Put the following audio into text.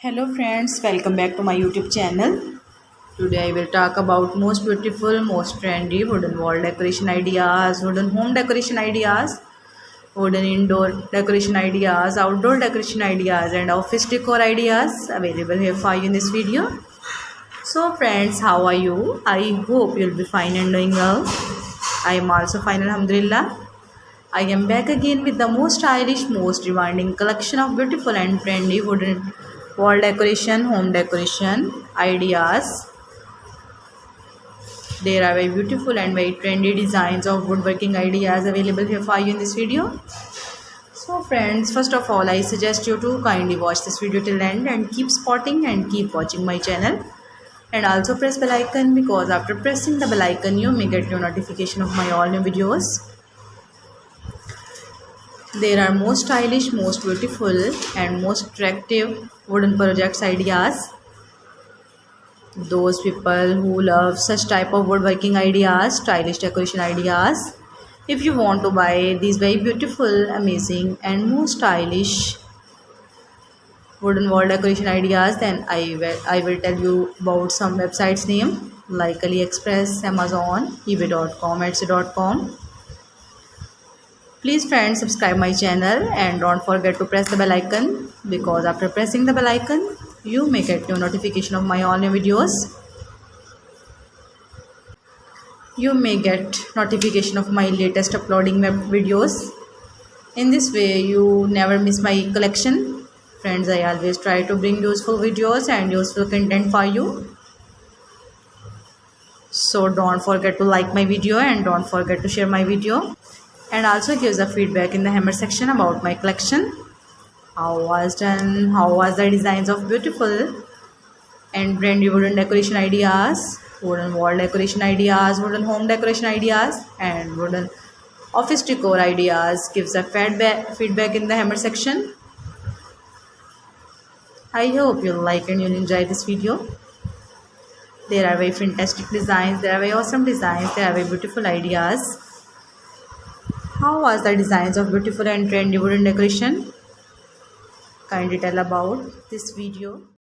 Hello friends, welcome back to my YouTube channel. Today I will talk about most beautiful, most trendy wooden wall decoration ideas, wooden home decoration ideas, wooden indoor decoration ideas, outdoor decoration ideas and office decor ideas available here for you in this video. So friends, how are you? I hope you'll be fine and doing well. I am also fine, alhamdulillah. I am back again with the most stylish, most demanding collection of beautiful and trendy wooden wall decoration, home decoration ideas. There are very beautiful and very trendy designs of woodworking ideas available here for you in this video. So friends, first of all, I suggest you to kindly watch this video till end and keep spotting and keep watching my channel. And also press bell icon, because after pressing the bell icon, you may get your notification of my all new videos. There are most stylish, most beautiful and most attractive wooden projects ideas. Those people who love such type of woodworking ideas, stylish decoration ideas, if you want to buy these very beautiful, amazing and most stylish wooden wall decoration ideas, then I will tell you about some websites name like AliExpress, Amazon, eBay.com, Etsy.com. Please friends, subscribe my channel and don't forget to press the bell icon, because after pressing the bell icon you may get your notification of my all new videos. You may get notification of my latest uploading videos. In this way you never miss my collection. Friends, I always try to bring useful videos and useful content for you. So don't forget to like my video and don't forget to share my video. And also give the feedback in the hammer section about my collection. How was done, how was the designs of beautiful and trendy wooden decoration ideas, wooden wall decoration ideas, wooden home decoration ideas and wooden office decor ideas. Give the feedback in the hammer section. I hope you'll like and you'll enjoy this video. There are very fantastic designs, there are very awesome designs, there are very beautiful ideas. How was the designs of beautiful and trendy wooden decoration? Kindly tell about this video.